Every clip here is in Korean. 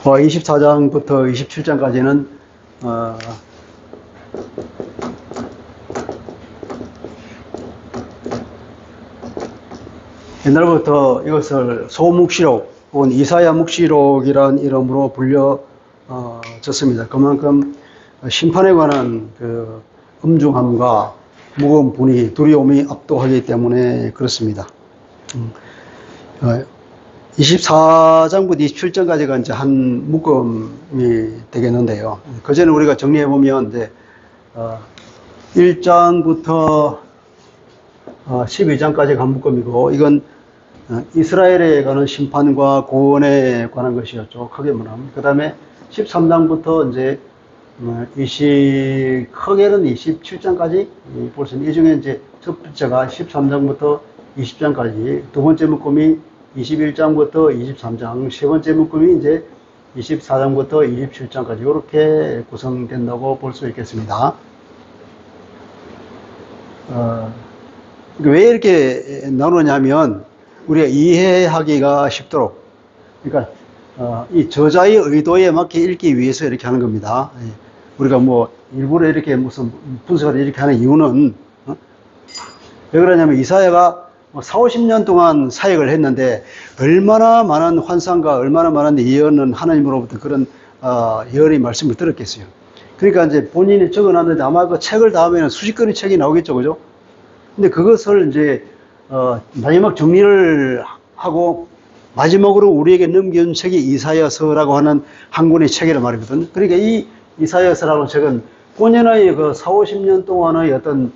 24장부터 27장까지는 옛날부터 이것을 소묵시록 혹은 이사야 묵시록이라는 이름으로 불려졌습니다. 그만큼 심판에 관한 그 엄중함과 무거운 분위기, 두려움이 압도하기 때문에 그렇습니다. 24장부터 27장까지가 이제 한 묶음이 되겠는데요. 그 전에 우리가 정리해 보면 이제 1장부터 12장까지가 한 묶음이고, 이건 이스라엘에 관한 심판과 구원에 관한 것이었죠. 크게 말하면. 그 다음에 13장부터 이제 크게는 27장까지 볼 수 있는, 이 중에 이제 첫 번째가 13장부터 20장까지, 두 번째 묶음이 21장부터 23장, 세 번째 묶음이 이제 24장부터 27장까지 이렇게 구성된다고 볼 수 있겠습니다. 왜 이렇게 나누냐면 우리가 이해하기가 쉽도록, 그러니까 이 저자의 의도에 맞게 읽기 위해서 이렇게 하는 겁니다. 우리가 뭐 일부러 이렇게 무슨 분석을 이렇게 하는 이유는 왜 그러냐면 이사야가 40-50년 동안 사역을 했는데 얼마나 많은 환상과 얼마나 많은 예언은 하나님으로부터 그런 예언의 말씀을 들었겠어요. 그러니까 이제 본인이 적어놨는데 아마 그 책을 다 하면 수십 건의 책이 나오겠죠, 그죠? 근데 그것을 이제 마지막 정리를 하고 마지막으로 우리에게 넘겨준 책이 이사야서라고 하는 한 권의 책이란 말이거든. 그러니까 이 이사야서라는 책은 본연의 그 40-50년 동안의 어떤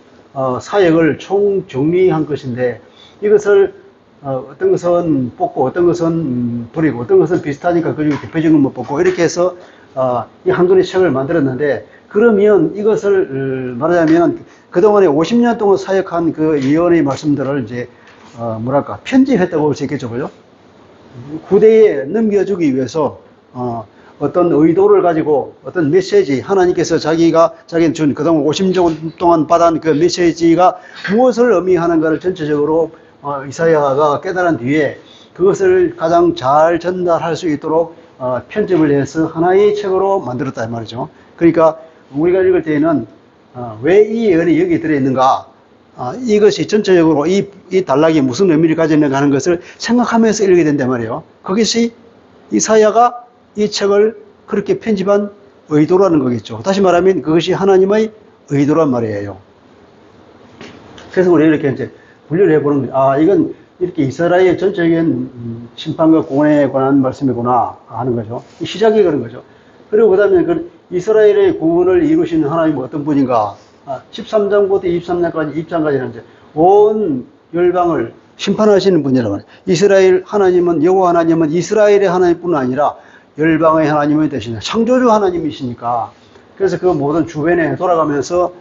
사역을 총 정리한 것인데, 이것을 어떤 것은 뽑고 어떤 것은 버리고 어떤 것은 비슷하니까 그 중에 대표적인 것 뽑고 이렇게 해서 이 한 권의 책을 만들었는데, 그러면 이것을 말하자면 그동안에 50년 동안 사역한 그 예언의 말씀들을 이제 뭐랄까 편집했다고 볼 수 있겠죠, 그죠? 후대에 넘겨주기 위해서 어떤 의도를 가지고 어떤 메시지, 하나님께서 자기는 준 그동안 50년 동안 받은 그 메시지가 무엇을 의미하는가를 전체적으로 이사야가 깨달은 뒤에 그것을 가장 잘 전달할 수 있도록 편집을 해서 하나의 책으로 만들었다 이 말이죠. 그러니까 우리가 읽을 때에는 왜 이 예언이 여기 들어있는가, 이것이 전체적으로 이 단락이 무슨 의미를 가지는가 하는 것을 생각하면서 읽게 된단 말이에요. 그것이 이사야가 이 책을 그렇게 편집한 의도라는 거겠죠. 다시 말하면 그것이 하나님의 의도란 말이에요. 그래서 우리가 이렇게 이제 분류를 해보는 거죠. 이건 이렇게 이스라엘의 전적인 심판과 구원에 관한 말씀이구나 하는 거죠. 시작이 그런 거죠. 그리고 그 다음에 그 이스라엘의 구원을 이루시는 하나님은 어떤 분인가? 13장부터 23장까지, 2장까지는 이제 온 열방을 심판하시는 분이라고 말해요. 이스라엘 하나님은, 여호와 하나님은 이스라엘의 하나님뿐 아니라 열방의 하나님이 되시는 창조주 하나님이시니까. 그래서 그 모든 주변에 돌아가면서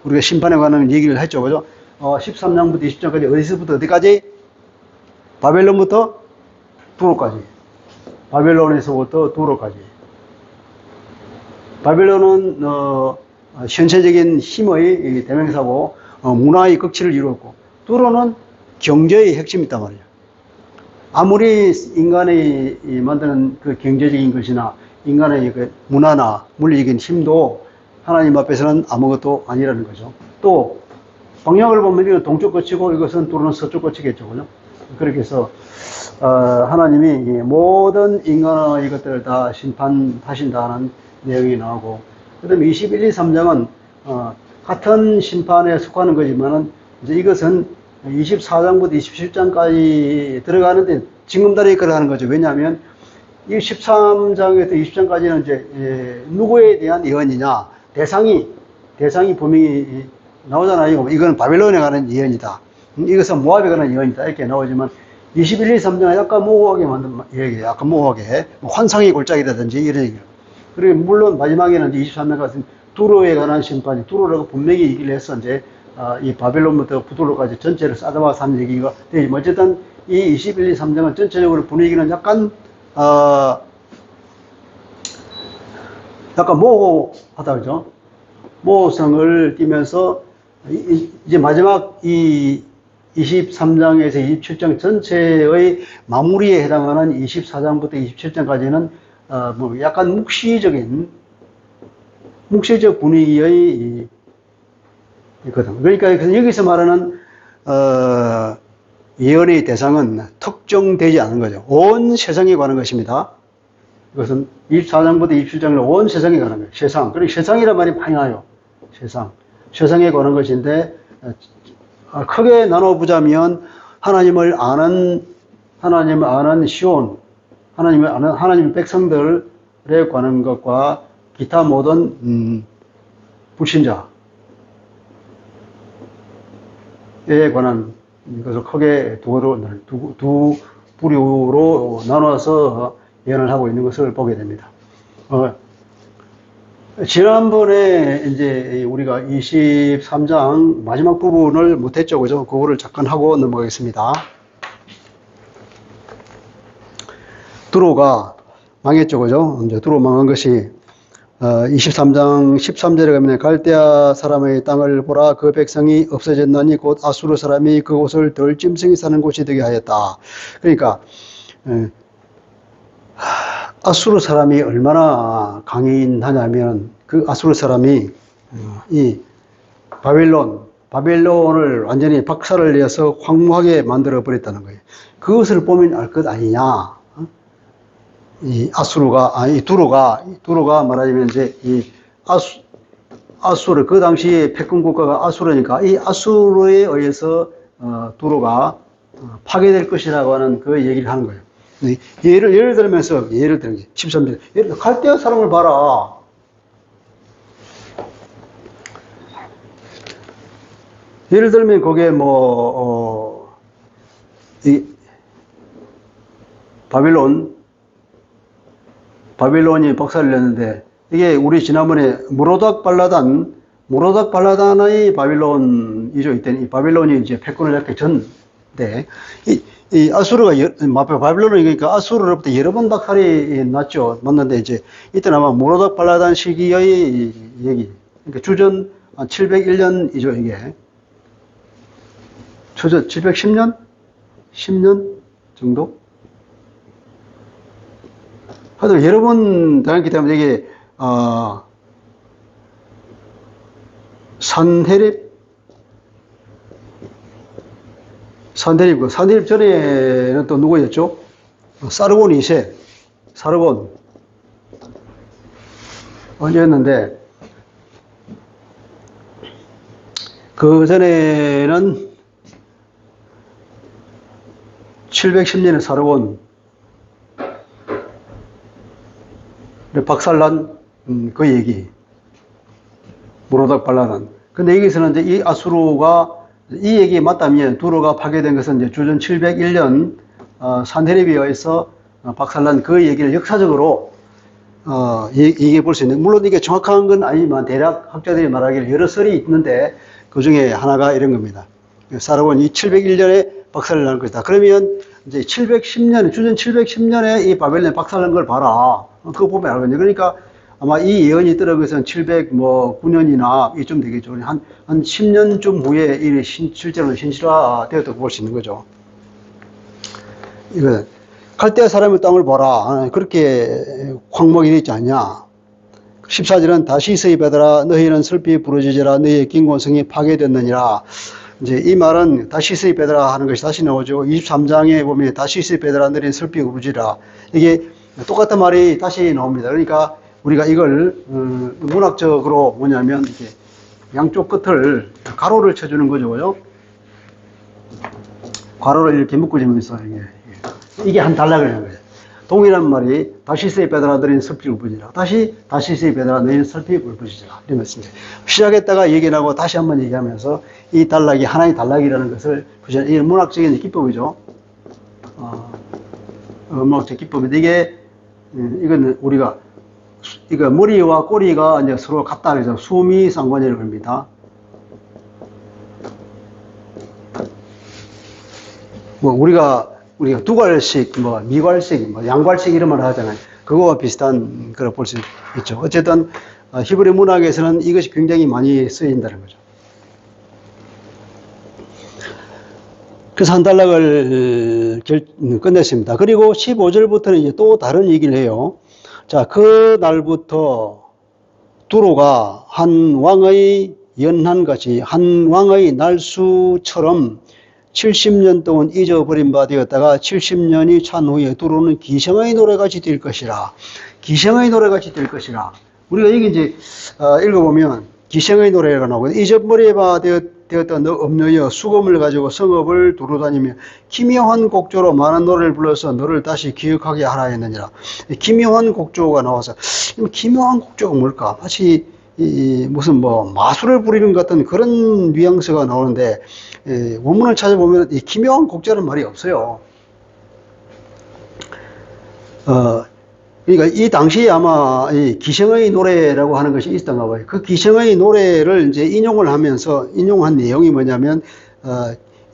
우리가 심판에 관한 얘기를 했죠, 그죠? 13장부터 20장까지 어디서부터 어디까지? 바벨론부터 두로까지. 바벨론에서부터 두로까지. 바벨론은 현세적인 힘의 대명사고 문화의 극치를 이루었고, 두로는 경제의 핵심이 있단 말이에요. 아무리 인간이 만드는 그 경제적인 것이나 인간의 그 문화나 물리적인 힘도 하나님 앞에서는 아무것도 아니라는 거죠. 또 방향을 보면 이건 동쪽 끝이고 이것은 두로는 서쪽 끝이겠죠, 그죠? 그렇게 해서 하나님이 모든 인간의 이것들을 다 심판하신다는 내용이 나오고, 그 다음에 21, 23장은 같은 심판에 속하는 거지만은 이제 이것은 24장부터 27장까지 들어가는데 징검다리에 걸어가는 거죠. 왜냐하면 이 13장에서 20장까지는 이제 누구에 대한 예언이냐, 대상이 분명히 나오잖아요. 이건 바벨론에 관한 예언이다, 이것은 모압에 관한 예언이다, 이렇게 나오지만 21, 23장은 약간 모호하게 만든 얘기예요. 약간 모호하게 환상의 골짜기라든지 이런 얘기예요. 그리고 물론 마지막에는 23장 같은 두로에 관한 심판이, 두로라고 분명히 얘기를 했어. 이제 이 바벨론부터 부두로까지 전체를 싸잡아서 하는 얘기가 되지만, 어쨌든 이 21, 23장은 전체적으로 분위기는 약간 모호하다, 그죠? 모호성을 띠면서 이제 마지막 이 23장에서 27장 전체의 마무리에 해당하는 24장부터 27장까지는 뭐 약간 묵시적 분위기의 있거든. 그러니까 여기서 말하는 예언의 대상은 특정되지 않은 거죠. 온 세상에 관한 것입니다. 이것은 24장부터 27장으로 온 세상에 관한 거예요. 세상. 그리고 세상이란 말이 많이 나요. 세상에 관한 것인데, 크게 나눠보자면, 하나님을 아는 시온, 하나님을 아는 하나님의 백성들에 관한 것과 기타 모든, 불신자에 관한 것을 크게 두 부류로 나눠서 예언을 하고 있는 것을 보게 됩니다. 지난번에 이제 우리가 23장 마지막 부분을 못했죠, 그죠? 그거를 잠깐 하고 넘어가겠습니다. 두로가 망했죠, 그죠? 이제 두로 망한 것이 23장 13절에 가면 갈대아 사람의 땅을 보라 그 백성이 없어졌나니 곧 아수르 사람이 그곳을 덜짐승이 사는 곳이 되게 하였다. 그러니까 아수르 사람이 얼마나 강인하냐면 그 아수르 사람이 이 바벨론을 완전히 박살을 내서 황무하게 만들어 버렸다는 거예요. 그것을 보면 알 것 아니냐. 이 두로가 말하자면 이제 이 아수르, 그 당시에 패권 국가가 아수르니까 이 아수르에 의해서 두로가 파괴될 것이라고 하는 그 얘기를 하는 거예요. 예를 들면서, 예를 들면 13절. 예를 들어, 갈대아 사람을 봐라. 예를 들면, 거기에 이 바빌론이 박살을 냈는데, 이게 우리 지난번에 무로닥 발라단의 바빌론이죠. 이때는 이 바빌론이 이제 패권을 잡기 전인데, 이 아수르가, 바빌론이 그러니까 아수르로부터 여러 번 박살이 났죠. 맞는데 이제, 이때는 아마 무로닥 발라단 시기의 얘기. 그러니까 주전 701년이죠, 이게. 주전 710년? 10년 정도? 하여튼 여러 번 당했기 때문에 이게, 산헤립 전에는 또 누구였죠? 사르곤 2세. 사르곤. 언제였는데, 그 전에는 710년에 사르곤. 박살난, 그 얘기. 무로닥 발라단. 근데 여기서는 이제 이 아수르가 이 얘기 맞다면 두로가 파괴된 것은 이제 주전 701년 산헤립에 의해서 박살난 그 얘기를 역사적으로 얘기해 볼 수 있는, 물론 이게 정확한 건 아니지만 대략 학자들이 말하기를 여러 설이 있는데 그 중에 하나가 이런 겁니다. 사르곤이 701년에 박살을 난 것이다. 그러면 이제 710년, 주전 710년에 이 바벨론이 박살난 걸 봐라. 그거 보면 알거든요. 그러니까 아마 이 예언이 들어간 것은 709년이나 이쯤 되겠죠. 한 10년쯤 후에 이 실제로 현실화되었다고 볼 수 있는 거죠. 이거 갈대아 사람의 땅을 보라. 그렇게 황목이 되지 않냐. 14절은 다시스의 베드라 너희는 슬피 부르짖으라 너희의 긴곤성이 파괴됐느니라. 이제 이 말은 다시스의 베드라 하는 것이 다시 나오죠. 23장에 보면 다시스의 베드라 너희는 슬피 부르짖으라. 이게 똑같은 말이 다시 나옵니다. 그러니까 우리가 이걸 문학적으로 뭐냐면 이렇게 양쪽 끝을 가로를 쳐주는 거죠, 그죠? 가로를 이렇게 묶어주면서 이게 한 단락을 하는 거예요. 동일한 말이 다시스의 베드라 너희는 슬피 울부짖으라. 다시스의 베드라 너희는 슬피 울부짖으라. 이런 말씀이에요. 시작했다가 얘기하고 다시 한번 얘기하면서 이 단락이 하나의 단락이라는 것을 이 문학적인 기법이죠. 문학적 기법인데 이거는 우리가 이거 머리와 꼬리가 이제 서로 같다 그래서 수미 상관이라고 합니다. 우리가 두괄식, 미괄식, 양괄식 이런 말을 하잖아요. 그거와 비슷한 걸 볼 수 있죠. 어쨌든 히브리 문학에서는 이것이 굉장히 많이 쓰인다는 거죠. 그래서 한 단락을 끝냈습니다. 그리고 15절부터는 이제 또 다른 얘기를 해요. 자, 그 날부터 두로가 한 왕의 연한같이 한 왕의 날수처럼 70년 동안 잊어버린 바 되었다가 70년이 찬 후에 두로는 기생의 노래같이 될 것이라. 기생의 노래같이 될 것이라. 우리가 여기 이제 읽어보면 기생의 노래가 나오고 잊어버린 바 되었던 너 업녀여 수금을 가지고 성읍을 두루다니며 기묘한 곡조로 많은 노래를 불러서 너를 다시 기억하게 하라 했느니라. 기묘한 곡조가 나와서 기묘한 곡조가 뭘까? 마치 무슨 뭐 마술을 부리는 것 같은 그런 뉘앙스가 나오는데 원문을 찾아보면 이 기묘한 곡조라는 말이 없어요. 그러니까 이 당시에 아마 이 기생의 노래라고 하는 것이 있었던가 봐요. 그 기생의 노래를 이제 인용한 내용이 뭐냐면,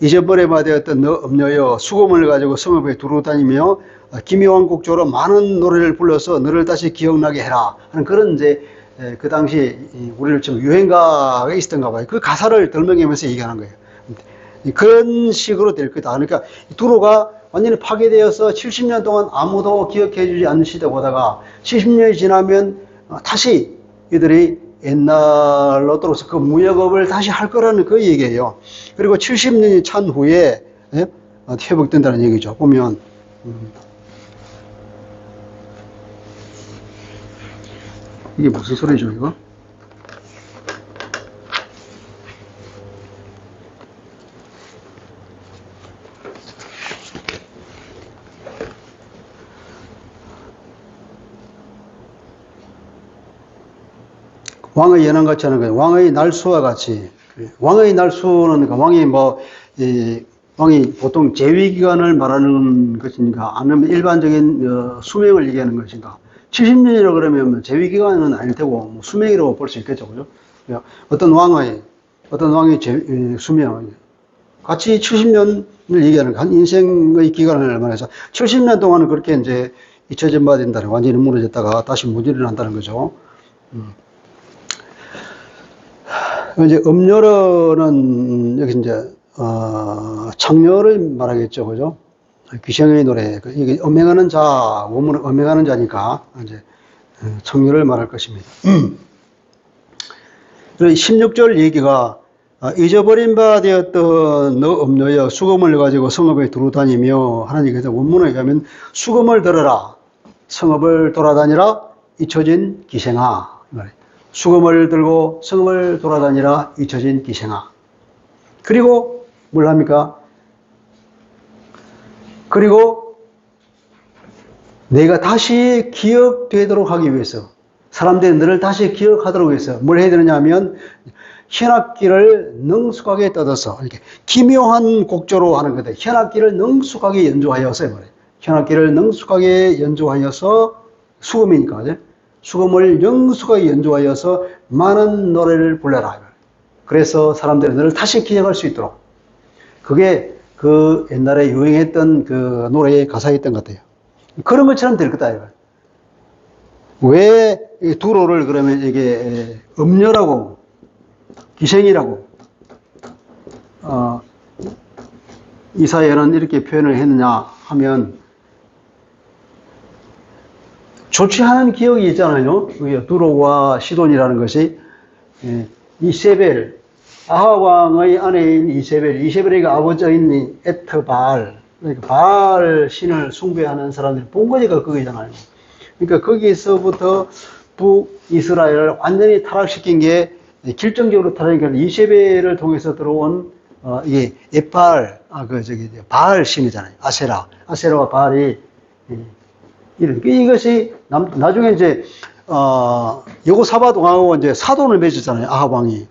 잊어버려봐 되었던 너 업녀여 수금을 가지고 성읍에 두루 다니며 기묘한 곡조로 많은 노래를 불러서 너를 다시 기억나게 해라 하는 그런 이제 그 당시에 우리를 좀 유행가가 있었던가 봐요. 그 가사를 덜먹이면서 얘기하는 거예요. 그런 식으로 될 거다. 그러니까 두로가 완전히 파괴되어서 70년 동안 아무도 기억해 주지 않는 시대 보다가 70년이 지나면 다시 이들이 옛날로 돌아서 그 무역업을 다시 할 거라는 그 얘기예요. 그리고 70년이 찬 후에 회복된다는 얘기죠. 보면 이게 무슨 소리죠, 이거? 왕의 연한같이 하는 거예요. 왕의 날수와 같이. 왕의 날수는 그러니까 왕이 보통 재위기간을 말하는 것인가 아니면 일반적인 수명을 얘기하는 것인가. 70년이라고 그러면 재위기간은 아닐 테고 수명이라고 볼 수 있겠죠. 그죠? 어떤 왕의 수명. 같이 70년을 얘기하는 한 인생의 기간을 말해서 70년 동안은 그렇게 이제 잊혀진 바 된다는, 완전히 무너졌다가 다시 무지를 한다는 거죠. 이제 음녀로는 여기 이제 창녀를 말하겠죠, 그죠? 귀생의 노래, 이게 음행하는 자, 원문은 음행하는 자니까 이제 창녀를 말할 것입니다. 16절 얘기가 잊어버린 바 되었던 너 음녀여 수금을 가지고 성읍에 두루다니며 하나님께서 원문에 의하면 수금을 들어라, 성읍을 돌아다니라, 잊혀진 기생아. 수금을 들고 성읍을 돌아다니라, 잊혀진 기생아. 그리고 뭘 합니까? 그리고 내가 다시 기억되도록 하기 위해서, 사람들이 너를 다시 기억하도록 위해서 뭘 해야 되느냐 하면 현악기를 능숙하게 떠들어서 이렇게 기묘한 곡조로 하는 거다. 현악기를 능숙하게 연주하여서 말이에요. 현악기를 능숙하게 연주하여서 수금이니까, 그죠? 수금을 능숙하게 연주하여서 많은 노래를 불러라. 그래서 사람들이 너를 다시 기억할 수 있도록. 그게 그 옛날에 유행했던 그 노래의 가사였던 것 같아요. 그런 것처럼 될 거다. 왜 두로를 그러면 이게 음녀라고, 기생이라고, 이사야는 이렇게 표현을 했느냐 하면, 좋지 않은 기억이 있잖아요. 두로와 시돈이라는 것이 이세벨, 아합 왕의 아내인 이세벨에게 아버지인 에트바알, 그러니까 바알 신을 숭배하는 사람들이 본거지가 거기잖아요. 그러니까 거기서부터 북이스라엘을 완전히 타락시킨 게, 결정적으로 타락시킨 게 이세벨을 통해서 들어온 이게 에팔, 바알 신이잖아요. 아세라와 바알이 이것이 나중에 이제 여호사밧 왕하고 이제 사돈을 맺었잖아요. 아합 왕이.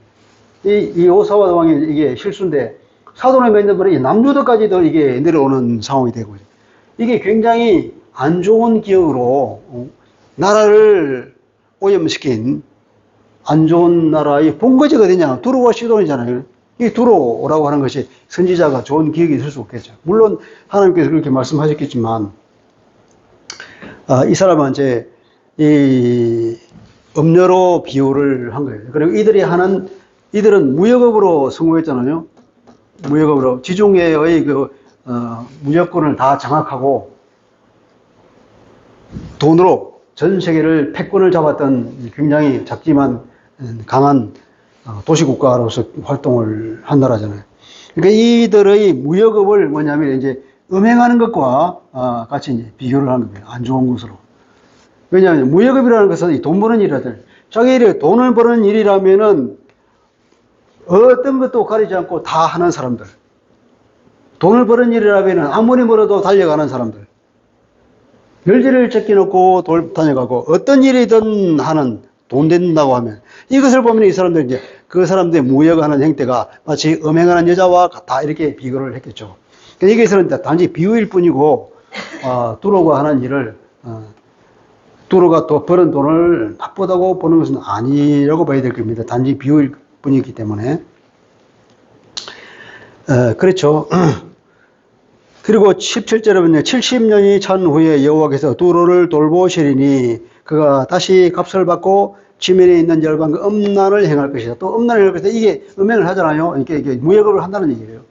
이 여호사밧 왕이 이게 실수인데 사돈을 맺는 분이 남유다까지도 이게 내려오는 상황이 되고, 이게 굉장히 안 좋은 기억으로 나라를 오염시킨 안 좋은 나라의 본거지가 되냐. 두로와 시돈이잖아요. 이 두로라고 하는 것이 선지자가 좋은 기억이 있을 수 없겠죠. 물론 하나님께서 그렇게 말씀하셨겠지만, 이 사람은 이제 이 음녀로 비유를 한 거예요. 그리고 이들은 무역업으로 성공했잖아요. 무역업으로 지중해의 무역권을 다 장악하고 돈으로 전 세계를 패권을 잡았던 굉장히 작지만 강한 도시국가로서 활동을 한 나라잖아요. 그러니까 이들의 무역업을 뭐냐면 이제 음행하는 것과 같이 이제 비교를 하는 거예요. 안 좋은 것으로. 왜냐하면 무역업이라는 것은 돈 버는 일이라들. 자기들이 돈을 버는 일이라면은 어떤 것도 가리지 않고 다 하는 사람들. 돈을 버는 일이라면은 아무리 멀어도 달려가는 사람들. 열지를 제껴놓고 다녀가고 어떤 일이든 하는 돈 된다고 하면 이것을 보면 이 사람들 이제 그 사람들의 무역하는 행태가 마치 음행하는 여자와 같다 이렇게 비교를 했겠죠. 그러니까 여기서는 단지 비유일 뿐이고 두로가 하는 일을 두로가 또 버는 돈을 나쁘다고 보는 것은 아니라고 봐야 될 겁니다. 단지 비유일 뿐이기 때문에 그렇죠. 그리고 17절에 보면 70년이 찬 후에 여호와께서 두로를 돌보시리니 그가 다시 값을 받고 지면에 있는 열방과 음란을 행할 것이다. 또 음란을 행할 것이다. 이게 음행을 하잖아요. 이게 무역업을 한다는 얘기예요.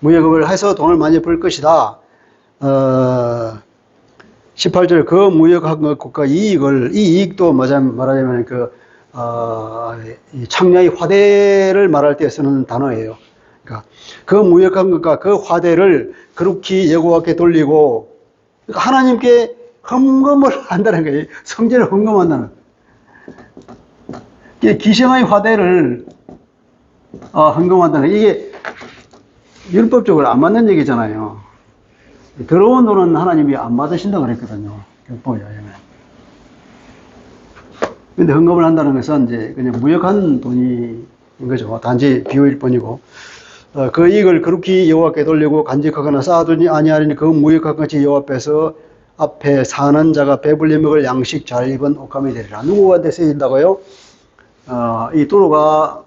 무역업을 해서 돈을 많이 벌 것이다. 18절 그 무역한 것과 이 이익도 말하자면 이 창녀의 화대를 말할 때 쓰는 단어예요. 그러니까 그 무역한 것과 그 화대를 거룩히 여호와께 돌리고 그러니까 하나님께 헌금을 한다는 거예요. 성전을 헌금한다는 거예요. 기생의 화대를 헌금한다는 거예요. 이게 율법적으로 안 맞는 얘기잖아요. 더러운 돈은 하나님이 안 받으신다고 그랬거든요. 율법에 의하면. 근데 헌금을 한다는 것은 이제 그냥 무역한 돈인 거죠. 단지 비유일 뿐이고. 그 이익을 거룩히 여호와께 돌리고 간직하거나 쌓아두지 아니하리니 그 무역한 것이 여호와 앞에 사는 자가 배불리 먹을 양식 잘 입은 옷감이 되리라. 누구한테 쓰인다고요? 이 두로가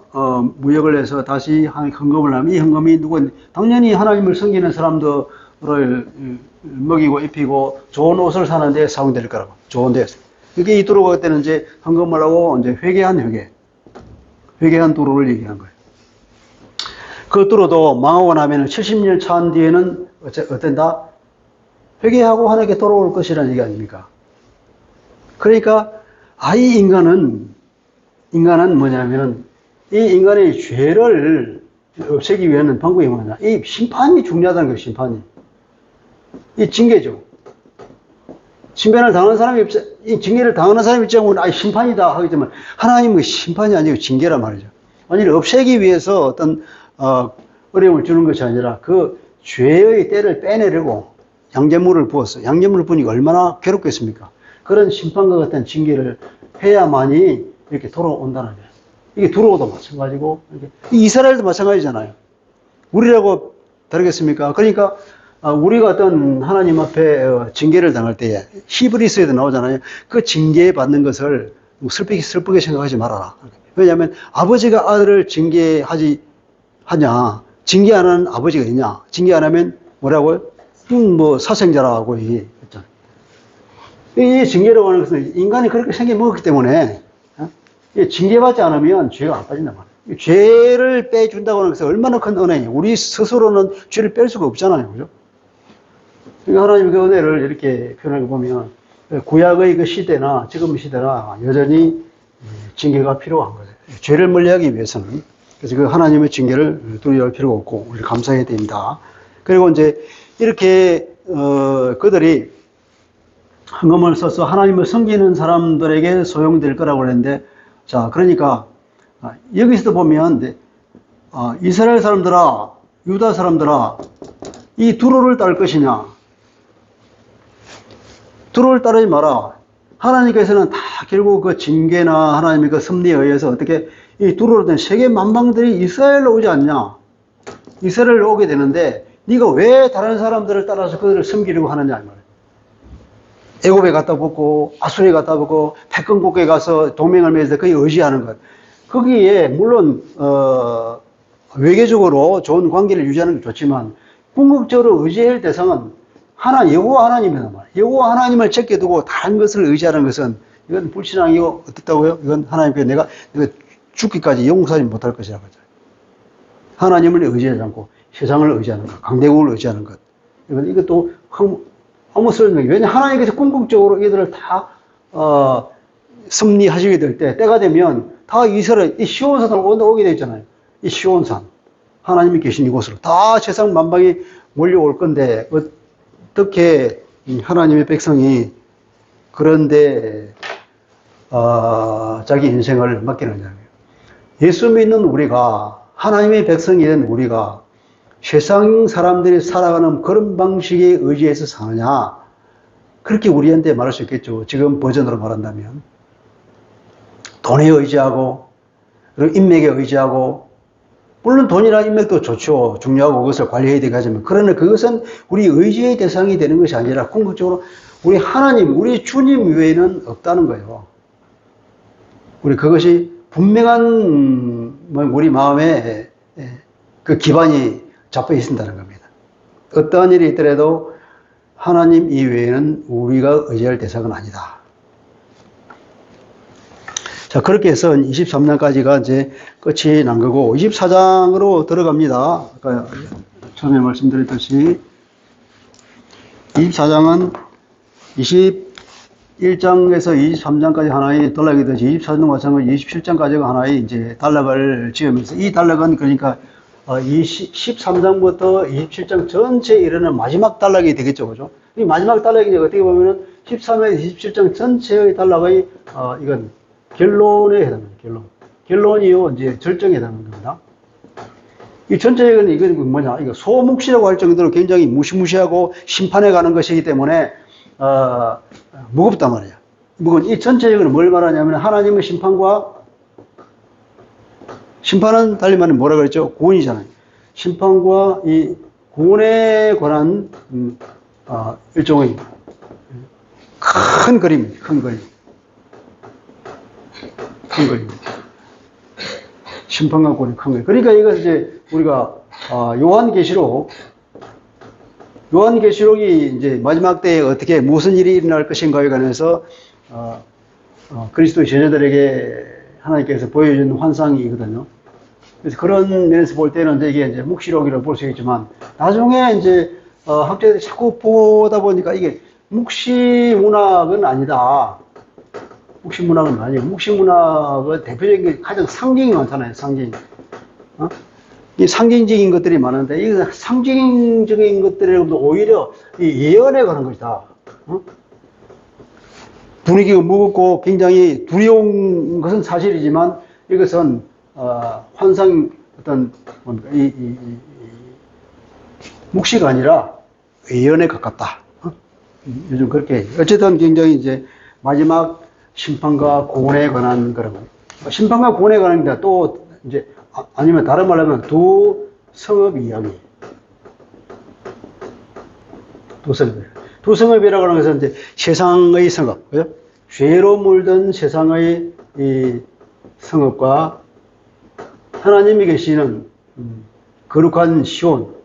무역을 해서 다시 헌금을 하면 이 헌금이 당연히 하나님을 섬기는 사람들을 먹이고 입히고 좋은 옷을 사는데 사용될 거라고. 좋은 데서. 그게 이 두로가 그때는 이제 헌금을 하고 이제 회개한 두로를 얘기한 거예요. 그 두로도 망하고 나면 70년 찬 뒤에는 어떤다? 회개하고 하나님께 돌아올 것이라는 얘기 아닙니까? 그러니까 이 인간은 뭐냐면은 이 인간의 죄를 없애기 위해서는 방법이 뭐냐? 이 심판이 중요하다는 거예요. 심판이. 이 징계죠. 징계를 당하는 사람이 입장으로는 심판이다 하기 때문에 하나님은 심판이 아니고 징계란 말이죠. 아니 없애기 위해서 어떤 어려움을 주는 것이 아니라 그 죄의 때를 빼내려고 양잿물을 부었어. 양잿물을 부으니까 얼마나 괴롭겠습니까? 그런 심판과 같은 징계를 해야만이 이렇게 돌아온다는 거예요. 이게 두로도 마찬가지고 이스라엘도 마찬가지잖아요. 우리라고 다르겠습니까? 그러니까 우리가 어떤 하나님 앞에 징계를 당할 때에 히브리서에도 나오잖아요. 그 징계 받는 것을 슬프게 생각하지 말아라. 왜냐하면 아버지가 아들을 징계하냐? 징계 안 하는 아버지가 있냐? 징계 안 하면 뭐라고요? 사생자라고 얘기했잖아요. 이 징계라고 하는 것은 인간이 그렇게 생겨먹었기 때문에 징계받지 않으면 죄가 안 빠진단 말이에요. 죄를 빼준다고 하는 것은 얼마나 큰 은혜예요. 우리 스스로는 죄를 뺄 수가 없잖아요. 그죠? 그러니까 하나님의 그 은혜를 이렇게 표현해 보면 구약의 그 시대나 지금 시대나 여전히 징계가 필요한 거죠. 죄를 멀리하기 위해서는. 그래서 그 하나님의 징계를 두려워할 필요가 없고 우리 감사해야 됩니다. 그리고 이제 이렇게 그들이 헌금을 써서 하나님을 섬기는 사람들에게 소용될 거라고 그랬는데 자 그러니까 여기서도 보면 이스라엘 사람들아 유다 사람들아 이 두로를 따를 것이냐 두로를 따르지 마라. 하나님께서는 다 결국 그 징계나 하나님의 그 섭리에 의해서 어떻게 이 두로로 된 세계 만방들이 이스라엘로 오지 않냐. 이스라엘로 오게 되는데 네가 왜 다른 사람들을 따라서 그들을 섬기려고 하느냐 이 말이에요. 애굽에 갔다 붙고 아수리에 갔다 붙고 태권국에 가서 동맹을 맺어서 거기 의지하는 것. 거기에 물론 외교적으로 좋은 관계를 유지하는 게 좋지만 궁극적으로 의지할 대상은 여호와 하나님이란 말이에요. 여호와 하나님을 제껴두고 다른 것을 의지하는 것은 이건 불신앙이고 어떻다고요? 이건 하나님께 내가 죽기까지 용서하지 못할 것이라고 하죠. 하나님을 의지하지 않고 세상을 의지하는 것, 강대국을 의지하는 것. 이것도 아무 소용이 없는 거예요. 왜냐하면 하나님께서 궁극적으로 이들을 다 섭리하시게 될 때가 되면 다 이스라엘, 이 시온산으로 오게 되어 있잖아요. 이 시온산. 하나님이 계신 이곳으로. 다 세상 만방이 몰려올 건데, 어떻게 하나님의 백성이 그런데, 자기 인생을 맡기느냐. 예수 믿는 우리가, 하나님의 백성이 된 우리가 세상 사람들이 살아가는 그런 방식에 의지해서 사느냐. 그렇게 우리한테 말할 수 있겠죠. 지금 버전으로 말한다면. 돈에 의지하고, 그리고 인맥에 의지하고, 물론 돈이나 인맥도 좋죠. 중요하고 그것을 관리해야 되게 하지만. 그러나 그것은 우리 의지의 대상이 되는 것이 아니라 궁극적으로 우리 하나님, 우리 주님 외에는 없다는 거예요. 우리 그것이 분명한 우리 마음에 그 기반이 잡혀 있습니다는 겁니다. 어떠한 일이 있더라도 하나님 이외에는 우리가 의지할 대상은 아니다. 자, 그렇게 해서 23장까지가 이제 끝이 난 거고, 24장으로 들어갑니다. 아까 처음에 말씀드렸듯이, 24장은 21장에서 23장까지 하나의 단락이 되지, 24장 마찬가지 27장까지가 하나의 이제 단락을 지으면서, 이 단락은 그러니까 13장부터 27장 전체에 이르는 마지막 단락이 되겠죠, 그죠? 이 마지막 단락이 어떻게 보면은 13에서 27장 전체의 단락의, 이건 결론에 해당합니다. 결론이요, 이제 절정에 해당하는 겁니다. 이 전체적인 이건 뭐냐, 이거 소묵시라고 할 정도로 굉장히 무시무시하고 심판해 가는 것이기 때문에, 무겁단 말이야. 무거운, 이 전체적인 뭘 말하냐면 하나님의 심판은 달리 말하면 뭐라 그랬죠? 구원이잖아요. 심판과 이 구원에 관한, 일종의 큰 그림. 심판과 구원의 큰 그림. 그러니까 이거 이제 우리가, 요한계시록이 이제 마지막 때에 어떻게 무슨 일이 일어날 것인가에 관해서, 그리스도의 제자들에게 하나님께서 보여준 환상이거든요. 그래서 그런 면에서 볼 때는 이게 이제 묵시록이라고 볼 수 있지만, 나중에 이제, 학자들이 자꾸 보다 보니까 이게 묵시문학은 아니다. 묵시문학은 아니에요. 묵시문학은 대표적인 게 가장 상징이 많잖아요, 상징. 이 상징적인 것들이 많은데, 이 상징적인 것들에도 오히려 이 예언에 관한 것이다. 분위기가 무겁고 굉장히 두려운 것은 사실이지만, 이것은, 환상, 어떤, 묵시가 아니라 예언에 가깝다. 요즘 그렇게. 어쨌든 굉장히 이제 마지막 심판과 구원에 관한 그런 거. 심판과 구원에 관한 게 또 이제, 아니면 다른 말로 하면 두 성읍 이야기. 두 성읍이라고 하는 것은 이제 세상의 성읍. 그죠? 죄로 물든 세상의 이 성읍과 하나님이 계시는 거룩한 시온.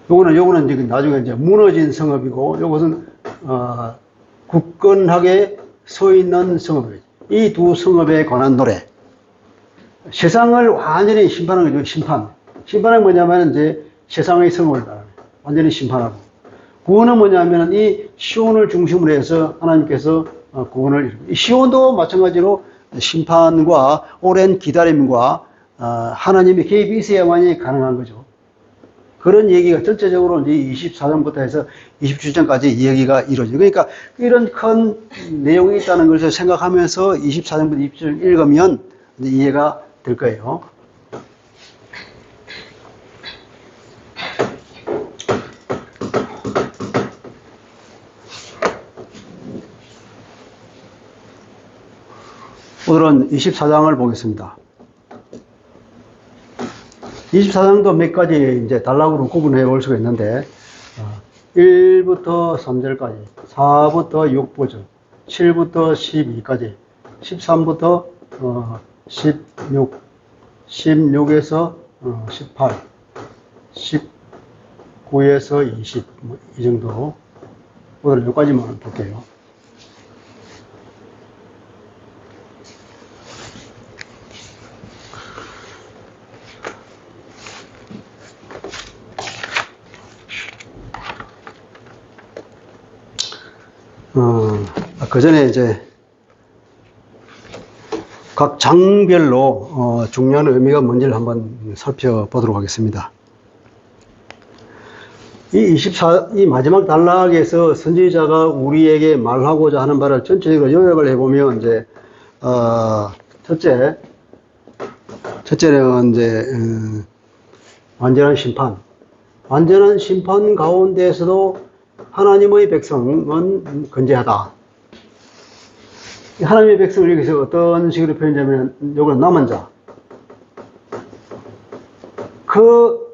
요거는 이제 나중에 이제 무너진 성읍이고, 요것은, 굳건하게 서 있는 성읍이죠. 이 두 성읍에 관한 노래. 세상을 완전히 심판하는 거죠, 심판. 심판은 뭐냐면 이제 세상의 성읍을 완전히 심판하고. 구원은 뭐냐면 이 시온을 중심으로 해서 하나님께서 구원을 이루고. 이 시온도 마찬가지로 심판과 오랜 기다림과 하나님의 개입이 있어야만이 가능한 거죠. 그런 얘기가 전체적으로 이제 24장부터 해서 27장까지 이야기가 이루어져요. 그러니까 이런 큰 내용이 있다는 것을 생각하면서 24장부터 27장 읽으면 이제 이해가 될 거예요. 오늘은 24장을 보겠습니다. 24장도 몇 가지 이제 단락으로 구분해 볼 수가 있는데, 1부터 3절까지, 4부터 6보절, 7부터 12까지, 13부터 16, 16에서 18, 19에서 20, 이 정도. 오늘 여기까지만 볼게요. 그 전에 이제 각 장별로 중요한 의미가 뭔지를 한번 살펴보도록 하겠습니다. 이 마지막 단락에서 선지자가 우리에게 말하고자 하는 바를 전체적으로 요약을 해보면, 이제, 첫째는 이제, 완전한 심판. 완전한 심판 가운데에서도 하나님의 백성은 건재하다. 하나님의 백성을 여기서 어떤 식으로 표현하냐면, 요거는 남은 자. 그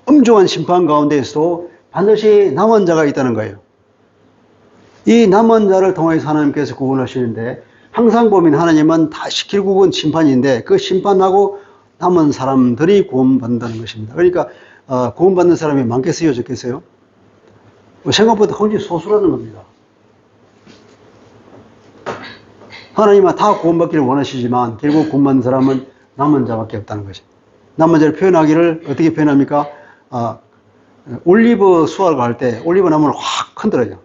엄중한 심판 가운데에서도 반드시 남은 자가 있다는 거예요. 이 남은 자를 통해서 하나님께서 구원하시는데, 항상 보면 하나님은 다 결국은 심판인데, 그 심판하고 남은 사람들이 구원받는다는 것입니다. 그러니까 구원받는 사람이 많겠어요, 적겠어요? 생각보다 굉장히 소수라는 겁니다. 하나님은 다 구원받기를 원하시지만 결국 구원받는 사람은 남은 자밖에 없다는 것입니다. 남은 자를 표현하기를 어떻게 표현합니까? 올리브 수확을 할 때 올리브 나무를 확 흔들어요.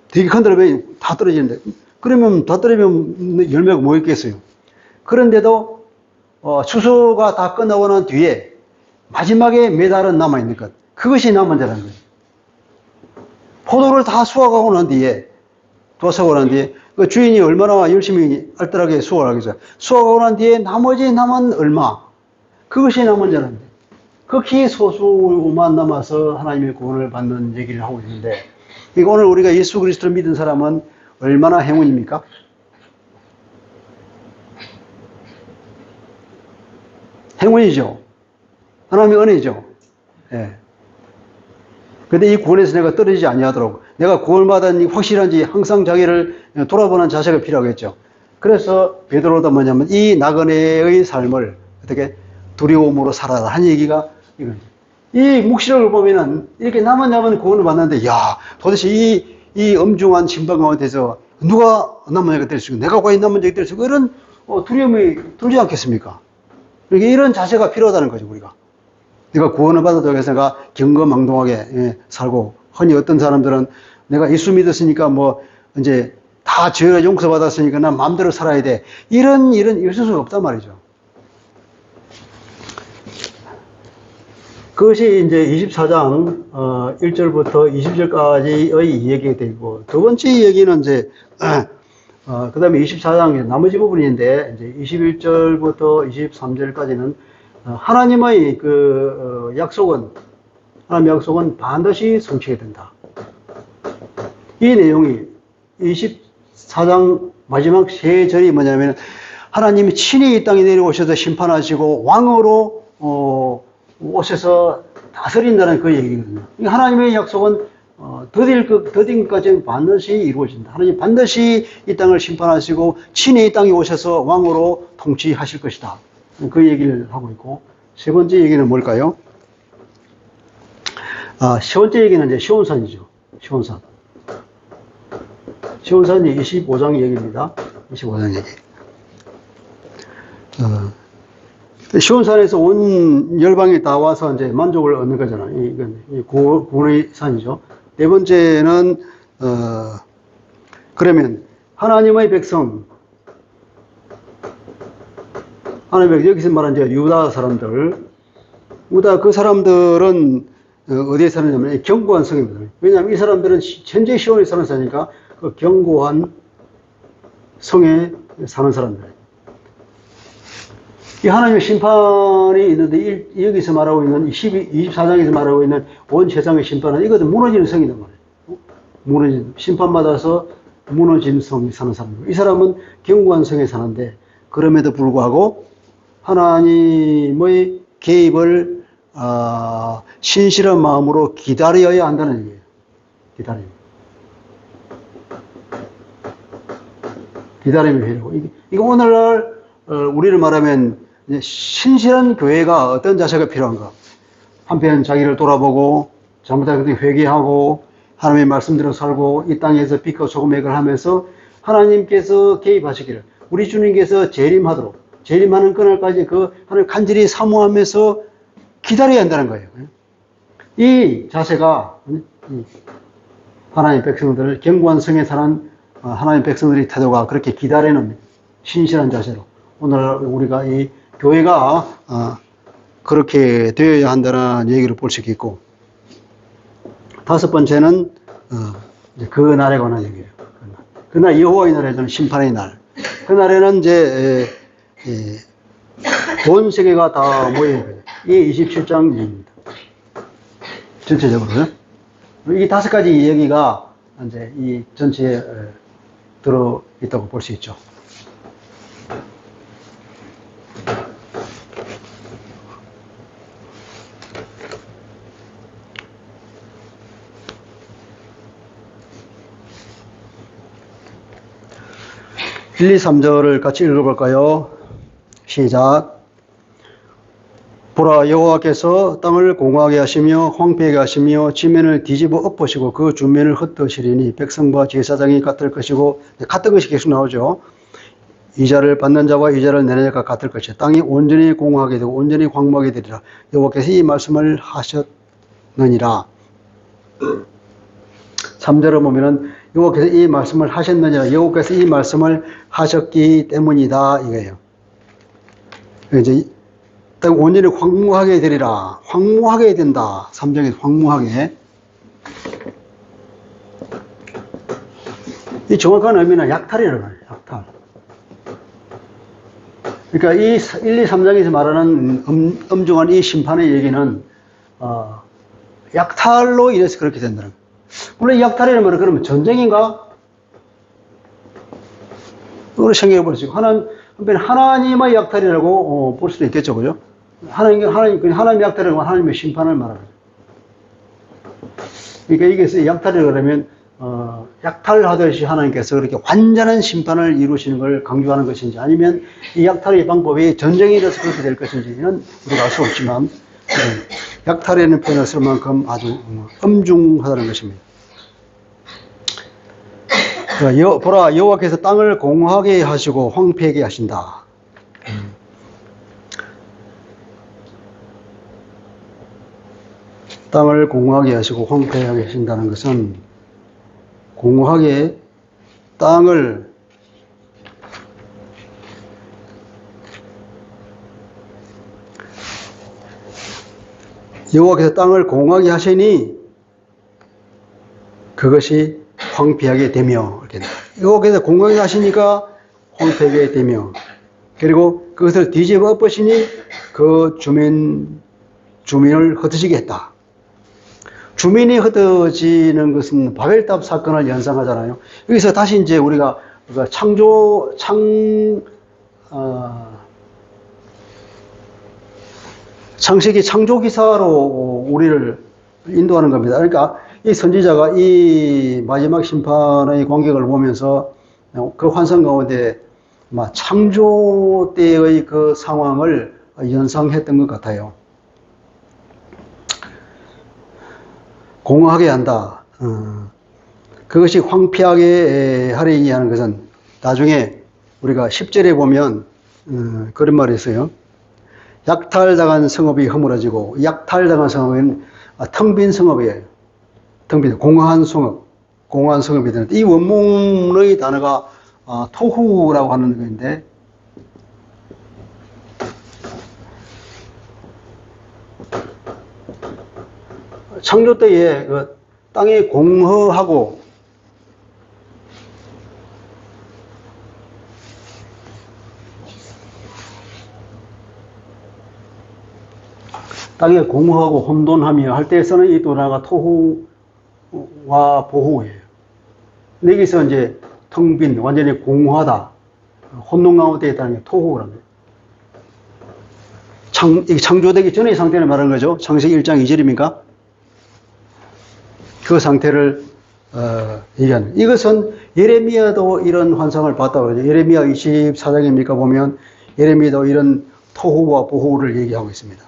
되게 흔들면 다 떨어지는데, 그러면 다 떨어지면 열매가 뭐 있겠어요? 그런데도 추수가 다 끝나고 난 뒤에 마지막에 메달은 남아있는 것, 그것이 남은 자라는 거예요. 포도를 다 수확하고 난 뒤에, 도수하고 난 뒤에 그 주인이 얼마나 열심히 알뜰하게 수확을 하겠어요. 수확하고 난 뒤에 나머지 남은 얼마, 그것이 남은 자라는 거예요. 극히 소수만 남아서 하나님의 구원을 받는 얘기를 하고 있는데, 이거 오늘 우리가 예수 그리스도를 믿은 사람은 얼마나 행운입니까? 행운이죠. 하나님의 은혜죠. 예. 근데 이 구원에서 내가 떨어지지 아니하도록, 내가 구원받은 확실한지 항상 자기를 돌아보는 자세가 필요하겠죠. 그래서 베드로도 뭐냐면 이 나그네의 삶을 어떻게 두려움으로 살아라 한 얘기가 이거죠. 이 묵시록을 보면은 이렇게 남은 자만 구원을 받는데, 야, 도대체 이 엄중한 심판 가운데서 누가 남은 자가 될 수 있고, 내가 과연 남은 자가 될 수 있고, 이런 두려움이 들지 않겠습니까? 그러니까 이런 자세가 필요하다는 거죠, 우리가. 내가 구원을 받아도 내가 경거망동하게 살고, 흔히 어떤 사람들은 내가 예수 믿었으니까 이제 다 죄가 용서받았으니까 난 마음대로 살아야 돼. 이런 있을 수가 없단 말이죠. 그것이 이제 24장 1절부터 20절까지의 이야기가 되고, 두 번째 이야기는 이제 그 다음에 24장의 나머지 부분인데, 이제 21절부터 23절까지는 하나님의 하나님의 약속은 반드시 성취해야 된다. 이 내용이 24장 마지막 세 절이 뭐냐면, 하나님이 친히 이 땅에 내려오셔서 심판하시고 왕으로 오셔서 다스린다는 그 얘기거든요. 하나님의 약속은 더딘 것까지 반드시 이루어진다. 하나님 반드시 이 땅을 심판하시고 친히 이 땅에 오셔서 왕으로 통치하실 것이다. 그 얘기를 하고 있고, 세 번째 얘기는 뭘까요? 세 번째 얘기는 이제 시온산이죠. 시온산. 시온산이 25장 얘기입니다. 25장 얘기. 시온산에서 온 열방이 다 와서 이제 만족을 얻는 거잖아요. 이건 구원의 산이죠. 네 번째는, 그러면 하나님의 백성, 하나님의 여기서 말한 이제 유다 사람들, 그 사람들은 어디에 사느냐면 견고한 성입니다. 왜냐하면 이 사람들은 현재 시온에 사는 사니까 그 견고한 성에 사는 사람들. 이 하나님의 심판이 있는데, 여기서 말하고 있는 24장에서 말하고 있는 온 세상의 심판은 이것은 무너지는 성이란 말이에요. 심판받아서 무너진 성에 사는 사람들. 이 사람은 견고한 성에 사는데, 그럼에도 불구하고 하나님의 개입을 신실한 마음으로 기다려야 한다는 얘기예요. 기다림이 필요하고, 이거 오늘날 우리를 말하면 신실한 교회가 어떤 자세가 필요한가? 한편 자기를 돌아보고 잘못한 것을 회개하고 하나님의 말씀대로 살고 이 땅에서 빛과 소금의 걸 하면서 하나님께서 개입하시기를, 우리 주님께서 재림하도록, 재림하는 그날까지 그 하나님 간절히 사모하면서 기다려야 한다는 거예요. 이 자세가 하나님 백성들을 견고한 성에 사는 하나님 백성들의 태도가 그렇게 기다리는 신실한 자세로 오늘 우리가 이 교회가 그렇게 되어야 한다는 얘기를 볼 수 있겠고, 다섯 번째는 그 날에 관한 얘기예요. 그날 여호와의 날에는 심판의 날. 그날에는 이제 온 세계가 다 모여요. 이게 27장 얘기입니다. 전체적으로요. 이 다섯 가지 얘기가 이제 이 전체에 들어 있다고 볼 수 있죠. (1, 2, 3절을) 같이 읽어볼까요? 시작. 보라, 여호와께서 땅을 공허하게 하시며 황폐하게 하시며 지면을 뒤집어 엎으시고 그 주면을 흩으시리니 백성과 제사장이 같을 것이고, 같은 것이 계속 나오죠. 이자를 받는 자와 이자를 내는 자가 같을 것이요 땅이 온전히 공허하게 되고 온전히 황무하게 되리라. 여호와께서 이 말씀을 하셨느니라. 3절을 보면은 여호와께서 이 말씀을 하셨느니라. 여호와께서 이 말씀을 하셨기 때문이다 이거예요. 이제 땅 온전히 황무하게 되리라. 황무하게 된다. 3절에 황무하게. 이 정확한 의미는 약탈이라고 해요. 약탈. 그러니까 이 1, 2, 3장에서 말하는 엄중한 이 심판의 얘기는 약탈로 인해서 그렇게 된다는 거예요. 물론 이 약탈이라는 말은 그러면 전쟁인가? 그걸 생각해 볼 수 있고, 하나님의 약탈이라고 볼 수도 있겠죠, 그죠? 하나님 약탈이라고 하나님의 심판을 말하는 거죠. 그러니까 이게 약탈이라고 그러면, 약탈하듯이 하나님께서 그렇게 완전한 심판을 이루시는 걸 강조하는 것인지, 아니면 이 약탈의 방법이 전쟁이 돼서 그렇게 될 것인지는 우리가 알 수 없지만, 약탈이라는 표현을 쓸 만큼 아주 엄중하다는 것입니다. 보라, 여호와께서 땅을 공허하게 하시고 황폐하게 하신다. 땅을 공허하게 하시고 황폐하게 하신다는 것은 공허하게 땅을 여호와께서 땅을 공허하게 하시니 그것이 황폐하게 되며, 여호와께서 공허하게 하시니까 황폐하게 되며, 그리고 그것을 뒤집어 엎으시니 그 주민을 흩어지게 했다. 주민이 흩어지는 것은 바벨탑 사건을 연상하잖아요. 여기서 다시 이제 우리가 창세기 창조기사로 우리를 인도하는 겁니다. 그러니까 이 선지자가 이 마지막 심판의 광경을 보면서 그 환상 가운데 창조 때의 그 상황을 연상했던 것 같아요. 공허하게 한다. 그것이 황폐하게 하리니 하는 것은 나중에 우리가 10절에 보면 그런 말이 있어요. 약탈당한 성읍이 허물어지고, 약탈당한 성읍은 텅 빈 성읍이에요. 텅 빈, 공허한 성읍이 되는데, 이 원문의 단어가 토후라고 하는 것인데, 창조 때에 그 땅이 공허하고 땅에 공허하고 혼돈하며 할 때 쓰는 이 단어가 토후와 보후예요. 근데 여기서 이제 텅 빈, 완전히 공허하다, 혼돈 가운데 있다는 게 토후라는 거예요. 창조되기 전의 상태를 말하는 거죠. 창세기 1장 2절입니까? 그 상태를 얘기하는. 이것은 예레미야도 이런 환상을 봤다고 그러죠. 예레미야 24장입니까 보면 예레미야도 이런 토후와 보후를 얘기하고 있습니다.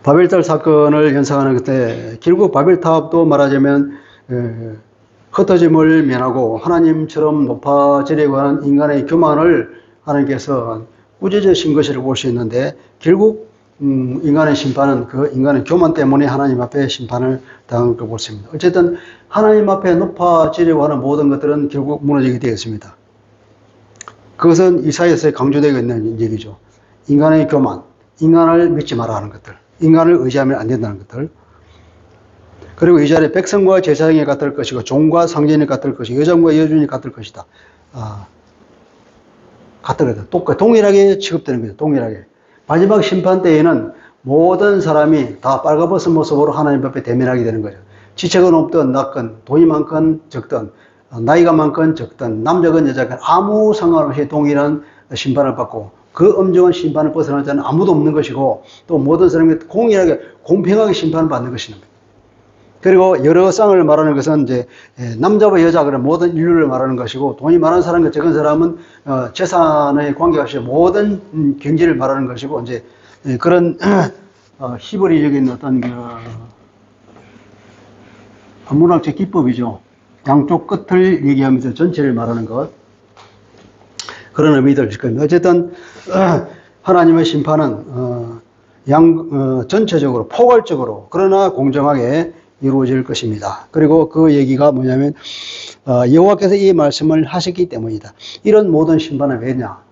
바벨탑 사건을 연상하는 그때 결국 바벨탑도 말하자면 흩어짐을 면하고 하나님처럼 높아지려고 하는 인간의 교만을 하나님께서 꾸짖으신 것이라고 볼 수 있는데, 결국 인간의 심판은 그 인간의 교만 때문에 하나님 앞에 심판을 당할 걸 보십니다. 어쨌든 하나님 앞에 높아지려고 하는 모든 것들은 결국 무너지게 되었습니다. 그것은 이사야서에 강조되고 있는 얘기죠. 인간의 교만, 인간을 믿지 마라 하는 것들, 인간을 의지하면 안 된다는 것들. 그리고 이 자리에 백성과 제사장이 같을 것이고 종과 상전이 같을 것이고 여장과 여주인이 같을 것이다. 같을 것이다. 동일하게 취급되는 거죠. 동일하게. 마지막 심판 때에는 모든 사람이 다 빨가벗은 모습으로 하나님 앞에 대면하게 되는 거죠. 지체가 높든 낮건, 돈이 많건 적든, 나이가 많건 적든, 남자건 여자건 아무 상관없이 동일한 심판을 받고 그 엄정한 심판을 벗어나지 않는 아무도 없는 것이고 또 모든 사람이 공일하게 공평하게 심판을 받는 것입니다. 그리고 여러 쌍을 말하는 것은 이제 남자와 여자 그런 모든 인류를 말하는 것이고 돈이 많은 사람과 적은 사람은 재산의 관계없이 모든 경제를 말하는 것이고 이제 그런 히브리적인 어떤 문학적 기법이죠. 양쪽 끝을 얘기하면서 전체를 말하는 것 그런 의미들 있을 겁니다. 어쨌든 하나님의 심판은 전체적으로 포괄적으로 그러나 공정하게 이루어질 것입니다. 그리고 그 얘기가 뭐냐면 여호와께서 이 말씀을 하셨기 때문이다. 이런 모든 심판은 왜냐?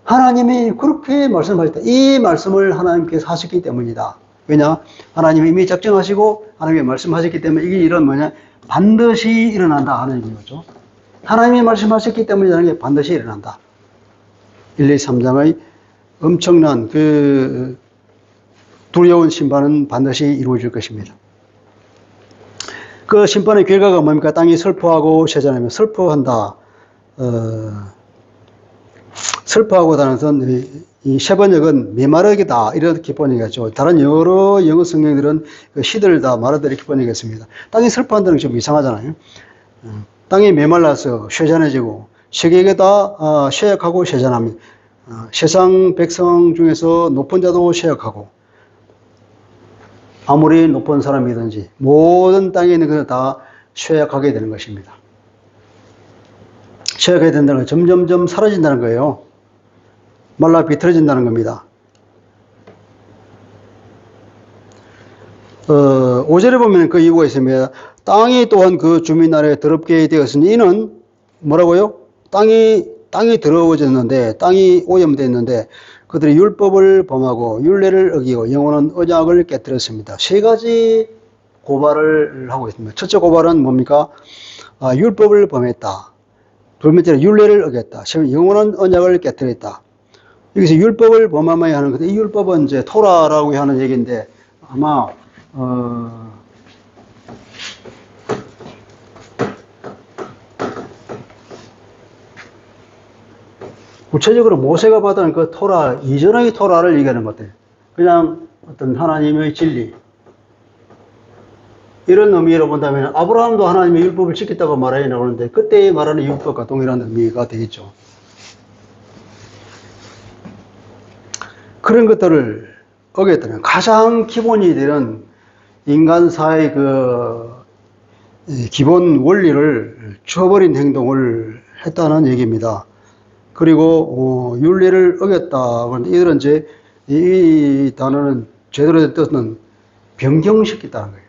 하나님이 그렇게 말씀하셨다. 이 말씀을 하나님께서 하셨기 때문이다. 왜냐? 하나님이 이미 작정하시고 하나님이 말씀하셨기 때문에 이게 이런 뭐냐? 반드시 일어난다 하는 의미죠. 하나님이 말씀하셨기 때문이라는 게 반드시 일어난다. 1, 2, 3장의 엄청난 그 두려운 심판은 반드시 이루어질 것입니다. 그 심판의 결과가 뭡니까? 땅이 슬퍼하고 쇠잔하며 슬퍼한다. 슬퍼하고 다는 것은 이 쉐번역은 메마르기다 이렇게 번역했죠. 다른 여러 영어 성경들은 시들다 마르다 이렇게 번역했습니다. 땅이 슬퍼한다는 게 좀 이상하잖아요. 땅이 메말라서 쇠잔해지고 세계가 다 쇠약하고 쇠잔합니다. 세상 백성 중에서 높은 자도 쇠약하고 아무리 높은 사람이든지 모든 땅에 있는 것은 다 쇠약하게 되는 것입니다. 쇠약하게 된다는 건 점점점 사라진다는 거예요. 말라 비틀어진다는 겁니다. 5절에 보면 그 이유가 있습니다. 땅이 또한 그 주민 아래에 더럽게 되었으니 이는 뭐라고요? 땅이 더러워졌는데 땅이 오염됐는데 그들이 율법을 범하고 율례를 어기고 영원한 언약을 깨뜨렸습니다. 세 가지 고발을 하고 있습니다. 첫째 고발은 뭡니까? 율법을 범했다. 두 번째는 율례를 어겼다. 영원한 언약을 깨뜨렸다. 여기서 율법을 범함해야 하는 건데 이 율법은 이제 토라라고 하는 얘기인데 아마 구체적으로 모세가 받은 그 토라 이전의 토라를 얘기하는 것 같아요. 그냥 어떤 하나님의 진리 이런 의미로 본다면 아브라함도 하나님의 율법을 지켰다고 말해 나오는데 그때 말하는 율법과 동일한 의미가 되겠죠. 그런 것들을 어겼다면 가장 기본이 되는 인간사의 그 기본 원리를 쳐버린 행동을 했다는 얘기입니다. 그리고 윤리를 어겼다. 그런데 이들은 이제 이 단어는 제대로 된 뜻은 변경시켰다는 거예요.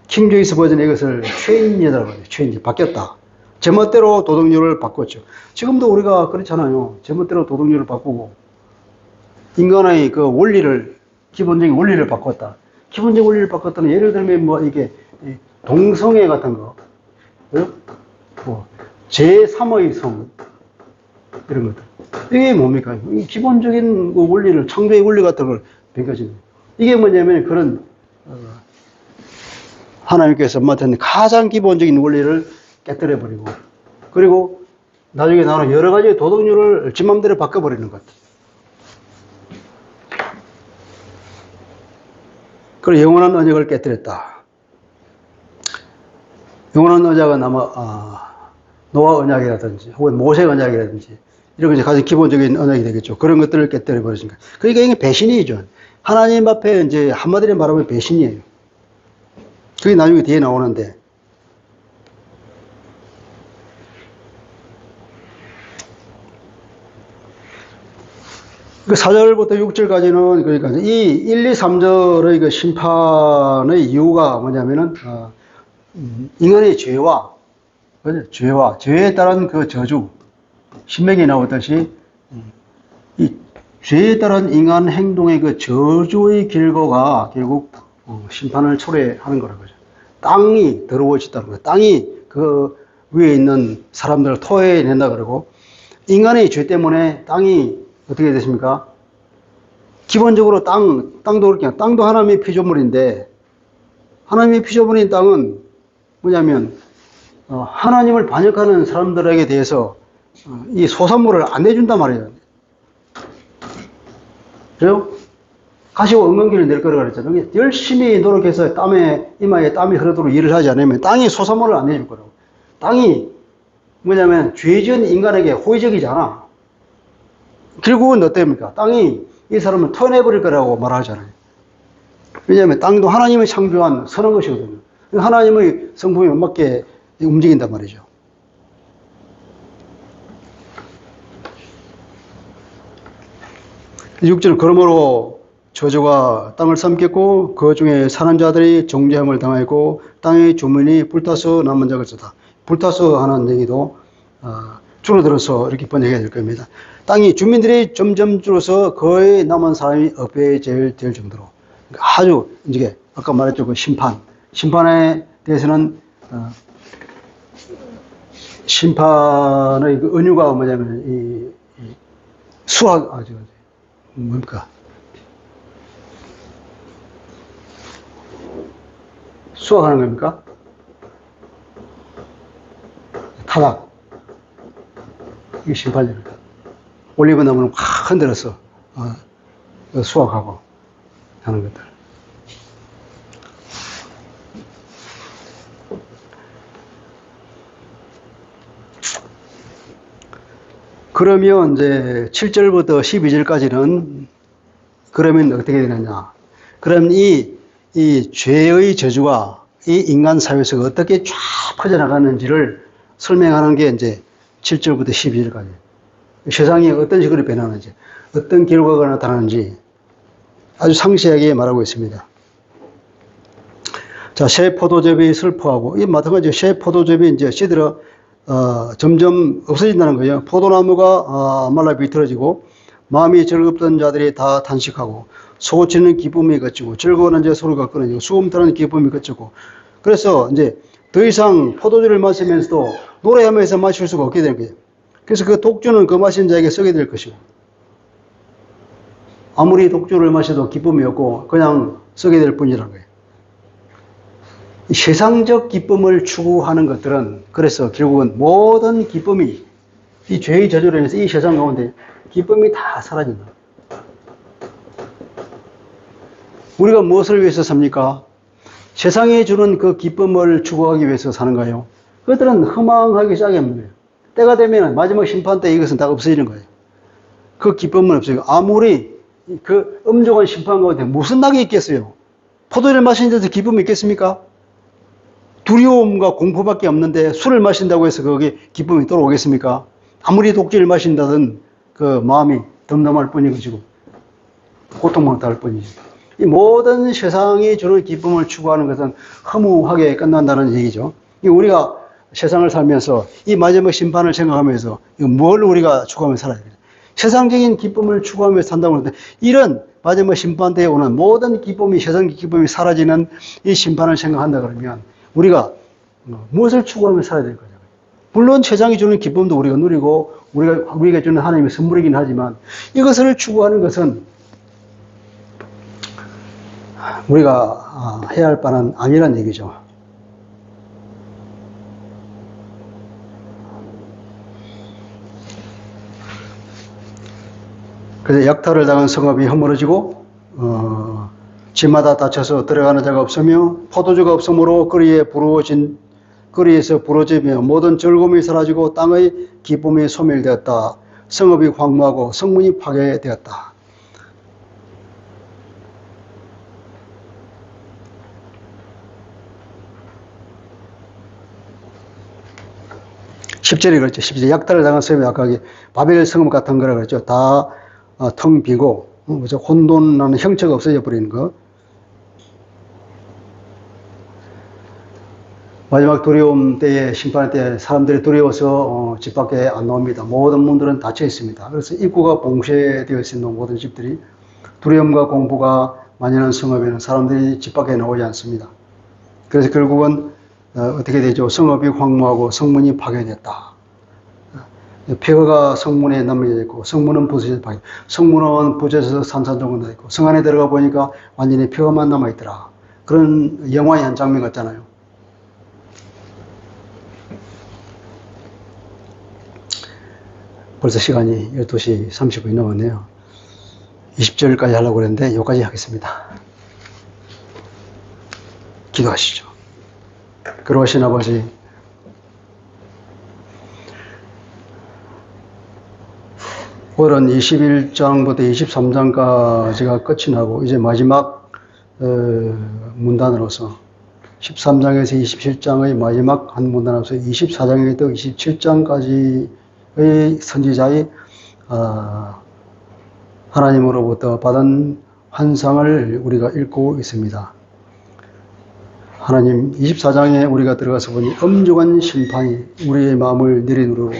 킹조이스 버전에 이것을 체인지라고 해요. 체인지 바뀌었다. 제멋대로 도덕률을 바꿨죠. 지금도 우리가 그렇잖아요. 제멋대로 도덕률을 바꾸고 인간의 그 원리를 기본적인 원리를 바꿨다. 기본적인 원리를 바꿨다는 예를 들면 뭐 이게 동성애 같은 거, 뭐 제3의 성 이런 것들. 이게 뭡니까? 기본적인 그 원리를 창조의 원리 같은 걸 변경하시는 거예요. 이게 뭐냐면 그런 하나님께서 맡은 가장 기본적인 원리를 깨뜨려 버리고 그리고 나중에 나오는 여러 가지 도덕률을 지 맘대로 바꿔버리는 것. 그리고 영원한 언약을 깨뜨렸다. 영원한 언약은 아마 노아 언약이라든지 혹은 모세 언약이라든지 이런 것이 가장 기본적인 언약이 되겠죠. 그런 것들을 깨뜨려 버리니까. 그러니까 이게 배신이죠. 하나님 앞에 이제 한마디로 말하면 배신이에요. 그게 나중에 뒤에 나오는데 그 4절부터 6절까지는 그러니까 이 1, 2, 3절의 그 심판의 이유가 뭐냐면은 인간의 죄와 그죠? 죄에 따른 그 저주 신명기에 나오듯이 이 죄에 따른 인간 행동의 그 저주의 결과가 결국 심판을 초래하는 거라는 거죠. 땅이 더러워졌다는 거예요. 땅이 그 위에 있는 사람들을 토해낸다 그러고 인간의 죄 때문에 땅이 어떻게 됐습니까? 기본적으로 땅도 그렇게 땅도 하나님의 피조물인데 하나님의 피조물인 땅은 뭐냐면 하나님을 반역하는 사람들에게 대해서 이 소산물을 안 내준단 말이에요. 그래요? 가시고 엉겅퀴를 낼 거라고 그랬잖아요. 열심히 노력해서 이마에 땀이 흐르도록 일을 하지 않으면 땅이 소산물을 안 내줄 거라고. 땅이 뭐냐면 죄 지은 인간에게 호의적이잖아. 결국은 어때입니까? 땅이 이 사람을 토해내버릴 거라고 말하잖아요. 왜냐하면 땅도 하나님이 창조한 선한 것이거든요. 하나님의 성품에 맞게 움직인단 말이죠. 6절 그러므로 저주가 땅을 삼켰고 그 중에 사는 자들이 정죄함을 당하였고 땅의 주민이 불타서 남은 자가 있었다. 불타서 하는 얘기도 줄어들어서 이렇게 번역해야 될 겁니다. 땅이 주민들이 점점 줄어서 거의 남은 사람이 없어질 정도로 아주 이제 아까 말했죠 그 심판에 대해서는 심판의 그 은유가 뭐냐면 뭡니까? 수확하는 겁니까? 타락. 이게 심판입니다. 올리브 나무는 확 흔들어서 수확하고 하는 것들. 그러면 이제 7절부터 12절까지는 그러면 어떻게 되느냐? 그럼 이 죄의 저주가 이 인간 사회에서 어떻게 쫙 퍼져나가는지를 설명하는 게 이제 7절부터 12절까지. 세상이 어떤 식으로 변하는지, 어떤 결과가 나타나는지 아주 상세하게 말하고 있습니다. 자, 새 포도즙이 슬퍼하고, 이 마찬가지로 새 포도즙이 이제 시들어 점점 없어진다는 거예요. 포도나무가 말라 비틀어지고 마음이 즐겁던 자들이 다 탄식하고 소고치는 기쁨이 그치고 즐거운 이제 소리가 끊어지고 수음타는 기쁨이 그치고 그래서 이제 더 이상 포도주를 마시면서도 노래하면서 마실 수가 없게 되는 거예요. 그래서 그 독주는 그 마신 자에게 쓰게 될 것이고 아무리 독주를 마셔도 기쁨이 없고 그냥 쓰게 될 뿐이라는 거예요. 세상적 기쁨을 추구하는 것들은 그래서 결국은 모든 기쁨이 이 죄의 저주로 인해서 이 세상 가운데 기쁨이 다 사라진다. 우리가 무엇을 위해서 삽니까? 세상에 주는 그 기쁨을 추구하기 위해서 사는 거예요. 그것들은 허망하게 짜게 하는 거예요. 때가 되면 마지막 심판 때 이것은 다 없어지는 거예요. 그 기쁨은 없어요. 아무리 그 엄중한 심판 가운데 무슨 낙이 있겠어요? 포도를 마신 데서 기쁨이 있겠습니까? 두려움과 공포밖에 없는데 술을 마신다고 해서 거기에 기쁨이 돌아오겠습니까? 아무리 독주를 마신다든 그 마음이 덤덤할 뿐이고 고통만 당할 뿐이지. 이 모든 세상이 주는 기쁨을 추구하는 것은 허무하게 끝난다는 얘기죠. 우리가 세상을 살면서 이 마지막 심판을 생각하면서 뭘 우리가 추구하며 살아야 돼요? 세상적인 기쁨을 추구하면서 산다고 하는데 이런 마지막 심판 때에 오는 모든 기쁨이 세상의 기쁨이 사라지는 이 심판을 생각한다 그러면 우리가 무엇을 추구하며 살아야 될 거냐? 물론 세상이 주는 기쁨도 우리가 누리고 우리가 주는 하나님의 선물이긴 하지만 이것을 추구하는 것은 우리가 해야 할 바는 아니란 얘기죠. 그래서 약탈을 당한 성읍이 허물어지고 집마다 닫혀서 들어가는 자가 없으며 포도주가 없으므로 거리에서 부러지며 모든 즐거움이 사라지고 땅의 기쁨이 소멸되었다. 성읍이 황무하고 성문이 파괴되었다. 10절이 그랬죠. 10절 약탈을 당한 성읍이 아까 바벨 성읍 같은 거라 그랬죠. 다 텅 비고 혼돈이라는 형체가 없어져 버리는 것. 마지막 두려움 때에 심판 때 사람들이 두려워서 집 밖에 안 나옵니다. 모든 문들은 닫혀 있습니다. 그래서 입구가 봉쇄되어 있는 모든 집들이 두려움과 공포가 만연한 성읍에는 사람들이 집 밖에 나오지 않습니다. 그래서 결국은 어떻게 되죠? 성읍이 황무하고 성문이 파괴됐다. 폐허가 성문에 남겨져 있고 성문은 부서져서 파괴. 성문은 부서져서 산산조각 나 있고 성 안에 들어가 보니까 완전히 폐허만 남아 있더라. 그런 영화의 한 장면 같잖아요. 벌써 시간이 12시 30분이 넘었네요. 20절까지 하려고 그랬는데 여기까지 하겠습니다. 기도하시죠. 그러하신 아버지, 오늘은 21장부터 23장까지가 끝이 나고 이제 마지막 문단으로서 13장에서 27장의 마지막 한 문단으로서 24장에서 27장까지의 선지자의 하나님으로부터 받은 환상을 우리가 읽고 있습니다. 하나님, 24장에 우리가 들어가서 보니 엄중한 심판이 우리의 마음을 내리누르고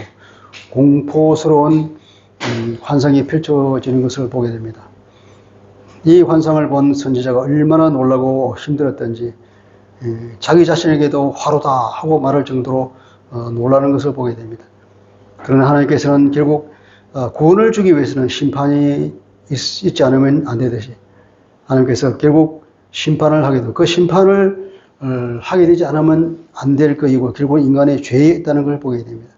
공포스러운 환상이 펼쳐지는 것을 보게 됩니다. 이 환상을 본 선지자가 얼마나 놀라고 힘들었던지 자기 자신에게도 화로다 하고 말할 정도로 놀라는 것을 보게 됩니다. 그러나 하나님께서는 결국 구원을 주기 위해서는 심판이 있지 않으면 안 되듯이 하나님께서 결국 심판을 하게 되고 그 심판을 하게 되지 않으면 안 될 것이고 결국 인간의 죄에 있다는 걸 보게 됩니다.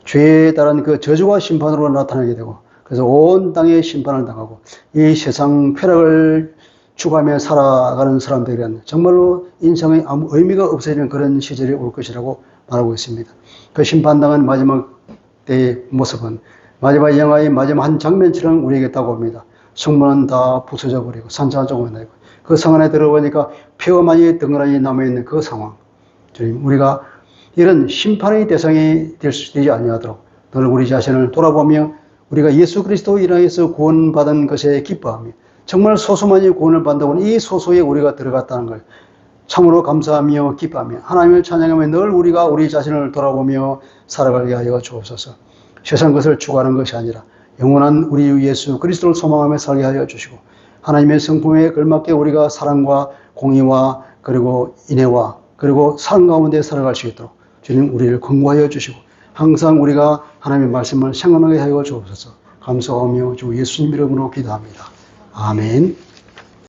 죄에 따른 그 저주와 심판으로 나타나게 되고 그래서 온 땅에 심판을 당하고 이 세상 쾌락을 추구하며 살아가는 사람들에게는 정말로 인생의 아무 의미가 없어지는 그런 시절이 올 것이라고 말하고 있습니다. 그 심판당한 마지막 때의 모습은 마지막 영화의 마지막 한 장면처럼 우리에게 다가옵니다. 성문은 다 부서져 버리고 산산조각이 나고 그 성 안에 들어보니까 폐허만이 덩그러니 남아있는 그 상황. 주님, 우리가 이런 심판의 대상이 되지 아니하도록 늘 우리 자신을 돌아보며 우리가 예수 그리스도 인하여서 구원받은 것에 기뻐하며 정말 소수만이 구원을 받는다고는 이 소수에 우리가 들어갔다는 걸 참으로 감사하며 기뻐하며 하나님을 찬양하며 늘 우리가 우리 자신을 돌아보며 살아가게 하여 주옵소서. 세상 것을 추구하는 것이 아니라 영원한 우리 예수 그리스도를 소망하며 살게 하여 주시고 하나님의 성품에 걸맞게 우리가 사랑과 공의와 그리고 인애와 그리고 삶 가운데 살아갈 수 있도록 주님 우리를 권고하여 주시고 항상 우리가 하나님의 말씀을 생각나게 하여 주옵소서. 감사하며 주 예수님 이름으로 기도합니다. 아멘.